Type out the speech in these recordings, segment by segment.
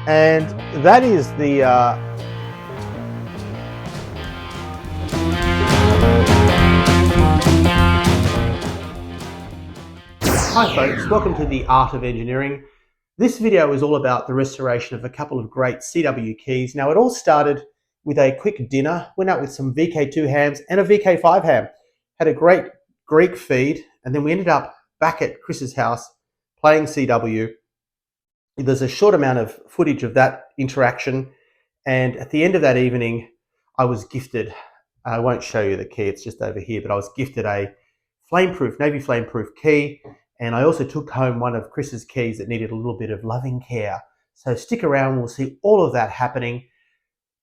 And that is the Hi folks, welcome to the Art of Engineering. This video is all about the restoration of a couple of great CW keys. Now it all started with a quick dinner, went out with some VK2 hams and a VK5 ham. Had a great Greek feed, and then we ended up back at Chris's house playing CW. There's a short amount of footage of that interaction, and at the end of that evening I was gifted, I won't show you the key, it's just over here, but I was gifted a Flameproof, Navy Flameproof key, and I also took home one of Chris's keys that needed a little bit of loving care. So stick around, we'll see all of that happening.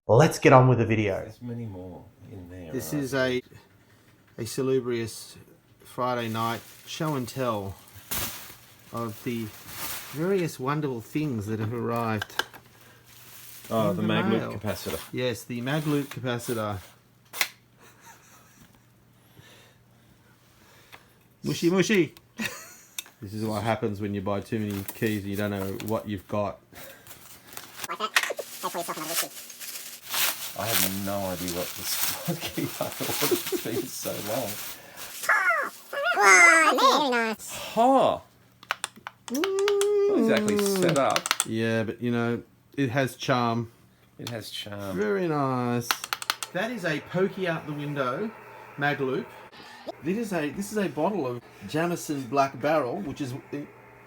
Let's get on with the video. There's many more in there. This is a salubrious Friday night show and tell of the various wonderful things that have arrived. Oh, the mag loop capacitor. Yes, the mag loop capacitor. Mushy mushy. This is what happens when you buy too many keys and you don't know what you've got. I have no idea what this key I thought it's been so long. Very nice. Ha! Not exactly set up. Yeah, but you know, it has charm. It has charm. Very nice. That is a pokey out the window mag loop. This is a bottle of Jameson Black Barrel, which is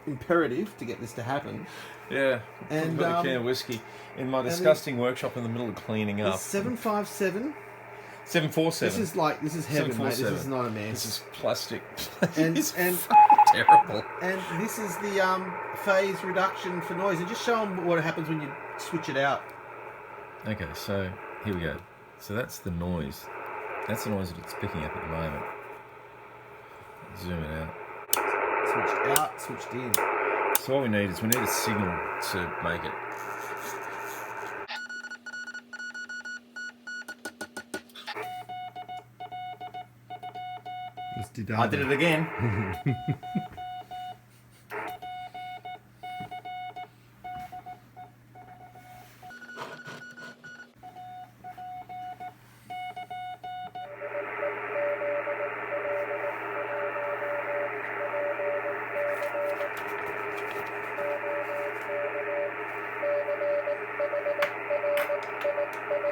imperative to get this to happen. Yeah, and I've got a can of whiskey in my disgusting workshop in the middle of cleaning up. 757. 747. This is heaven, mate. This is not a mess. This is plastic. And terrible. And this is the phase reduction for noise. And just show them what happens when you switch it out. Okay, so here we go. So that's the noise. That's the noise that it's picking up at the moment. Zoom it out. Switched out, switched in. So what we need is a signal to make it. Let's do that. I did it again.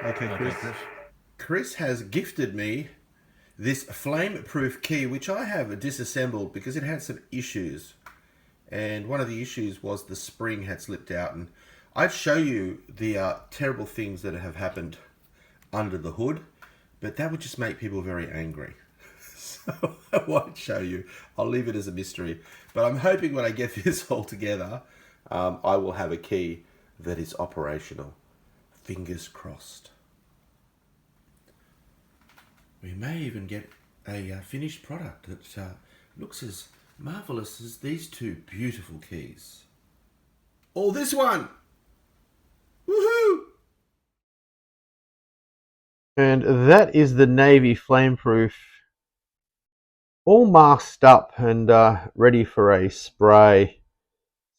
Okay, Chris. Chris has gifted me this Flameproof key, which I have disassembled because it had some issues. And one of the issues was the spring had slipped out. And I'd show you the terrible things that have happened under the hood, but that would just make people very angry. So I won't show you. I'll leave it as a mystery. But I'm hoping when I get this all together, I will have a key that is operational. Fingers crossed. We may even get a finished product that looks as marvelous as these two beautiful keys. Or this one! Woohoo! And that is the Navy Flameproof, all masked up and ready for a spray.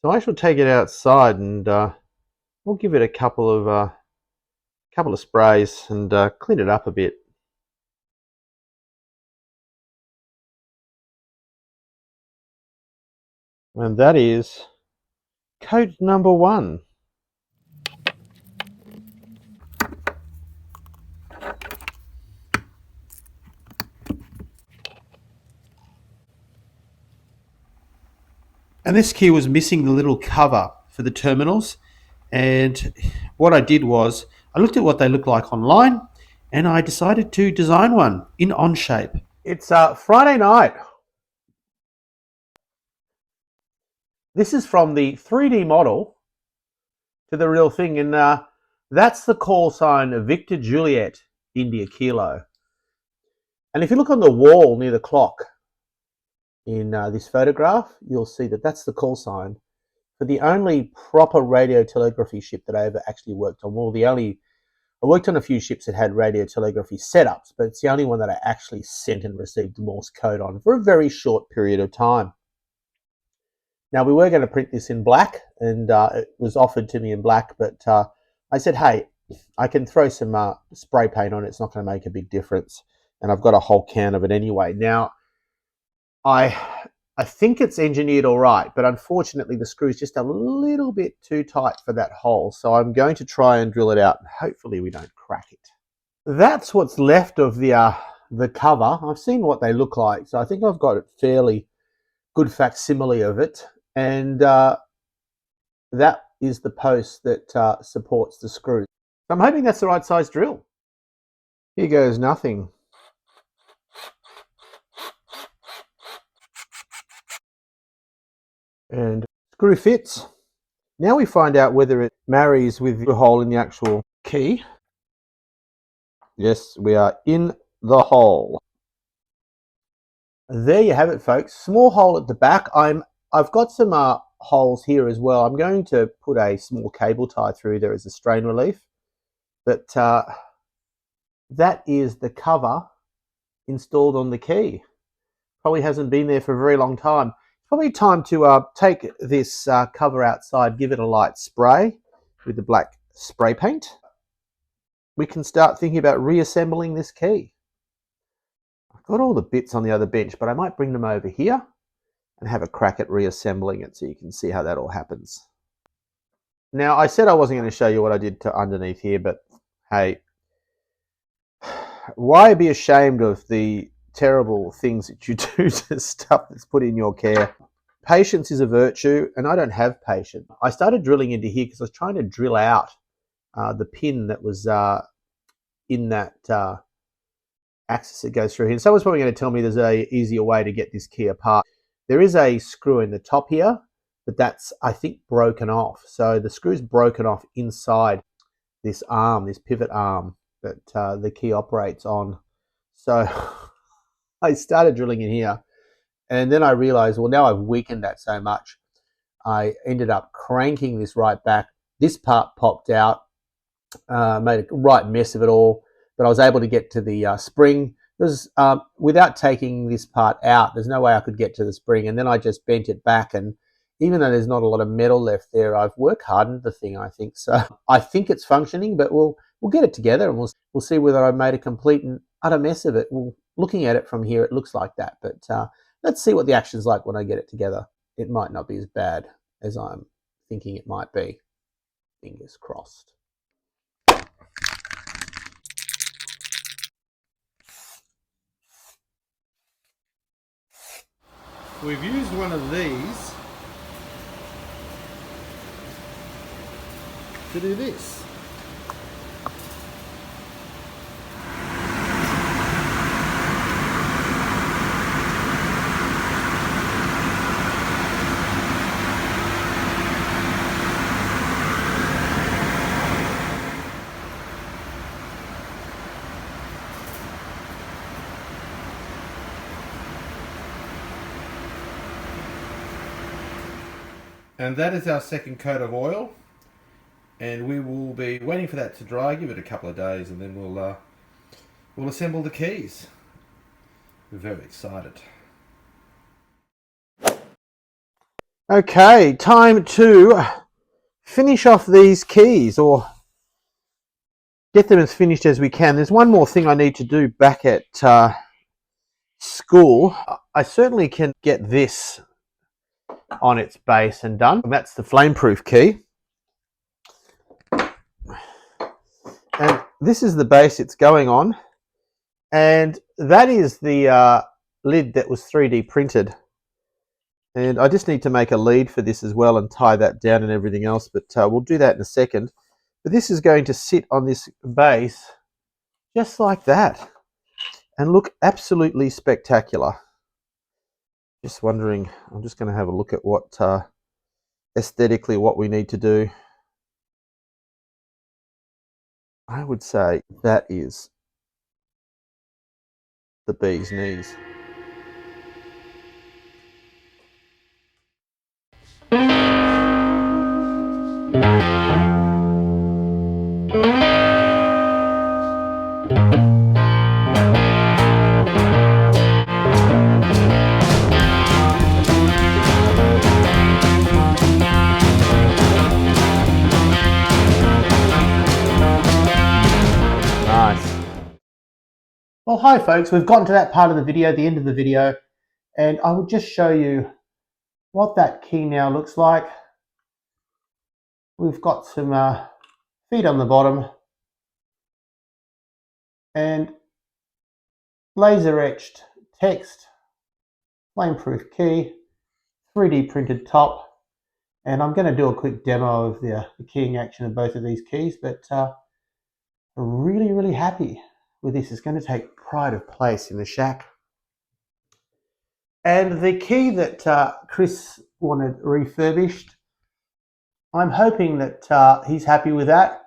So I shall take it outside and we'll give it a couple of sprays and clean it up a bit. And that is coat number 1. And this key was missing the little cover for the terminals. And what I did was I looked at what they look like online and I decided to design one in Onshape. It's Friday night. This is from the 3D model to the real thing, and that's the call sign of Victor Juliet India Kilo. And if you look on the wall near the clock in this photograph, you'll see that that's the call sign for the only proper radio telegraphy ship that I ever actually worked on. Well, I worked on a few ships that had radio telegraphy setups, but it's the only one that I actually sent and received Morse code on for a very short period of time. Now, we were going to print this in black, and it was offered to me in black, but I said, hey, I can throw some spray paint on it. It's not going to make a big difference. And I've got a whole can of it anyway. Now, I think it's engineered all right, but unfortunately the screw is just a little bit too tight for that hole. So I'm going to try and drill it out, and hopefully we don't crack it. That's what's left of the cover. I've seen what they look like, so I think I've got a fairly good facsimile of it. And that is the post that supports the screw. I'm hoping that's the right size drill. Here goes nothing. And screw fits. Now we find out whether it marries with the hole in the actual key. Yes, we are in the hole. There you have it, folks. Small hole at the back. I've got some holes here as well. I'm going to put a small cable tie through there as a strain relief. But that is the cover installed on the key. Probably hasn't been there for a very long time. Probably time to take this cover outside, give it a light spray with the black spray paint. We can start thinking about reassembling this key. I've got all the bits on the other bench, but I might bring them over here and have a crack at reassembling it so you can see how that all happens. Now, I said I wasn't going to show you what I did to underneath here, but hey, why be ashamed of the terrible things that you do to stuff that's put in your care? Patience is a virtue, and I don't have patience. I started drilling into here because I was trying to drill out the pin that was in that axis that goes through here. And someone's probably going to tell me there's a easier way to get this key apart. There is a screw in the top here, but that's, I think, broken off. So the screw's broken off inside this arm, this pivot arm that the key operates on. So I started drilling in here, and then I realized, well, now I've weakened that so much, I ended up cranking this right back. This part popped out, made a right mess of it all, but I was able to get to the spring. Without taking this part out, there's no way I could get to the spring, and then I just bent it back, and even though there's not a lot of metal left there, I've work hardened the thing, I think. So I think it's functioning, but we'll get it together, and we'll see whether I've made a complete and utter mess of it. Looking at it from here, it looks like that, but let's see what the action's like when I get it together. It might not be as bad as I'm thinking it might be. Fingers crossed. We've used one of these to do this. And that is our second coat of oil, and we will be waiting for that to dry. Give it a couple of days, and then we'll assemble the keys. We're very excited. Okay, time to finish off these keys, or get them as finished as we can. There's one more thing I need to do back at school. I certainly can get this on its base and done. And that's the Flameproof key. And this is the base it's going on. And that is the lid that was 3D printed. And I just need to make a lead for this as well and tie that down and everything else, but we'll do that in a second. But this is going to sit on this base just like that and look absolutely spectacular. Just wondering, I'm just going to have a look at what aesthetically what we need to do. I would say that is the bee's knees. Well, hi folks, we've gotten to that part of the video, the end of the video, and I will just show you what that key now looks like. We've got some feet on the bottom and laser etched text, flameproof key, 3D printed top, and I'm going to do a quick demo of the keying action of both of these keys, but really happy with this. It's going to take pride of place in the shack. And the key that Chris wanted refurbished, I'm hoping that he's happy with that.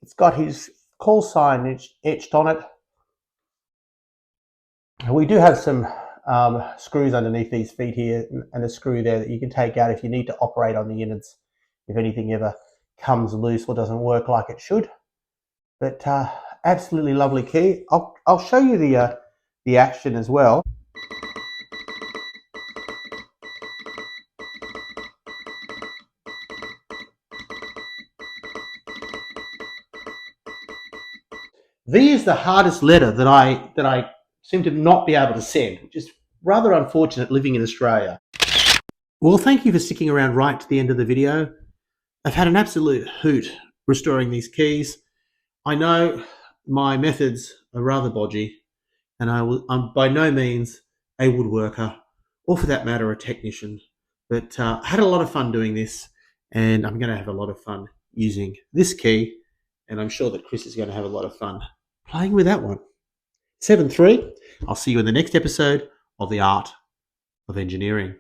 It's got his call sign etched on it. We do have some screws underneath these feet here and a screw there that you can take out if you need to operate on the innards, if anything ever comes loose or doesn't work like it should. But absolutely lovely key. I'll show you the action as well. V is the hardest letter that I seem to not be able to send, which is rather unfortunate living in Australia. Well, thank you for sticking around right to the end of the video. I've had an absolute hoot restoring these keys. I know my methods are rather bodgy, and I'm by no means a woodworker, or for that matter, a technician. But I had a lot of fun doing this, and I'm going to have a lot of fun using this key, and I'm sure that Chris is going to have a lot of fun playing with that one. 7-3. I'll see you in the next episode of The Art of Engineering.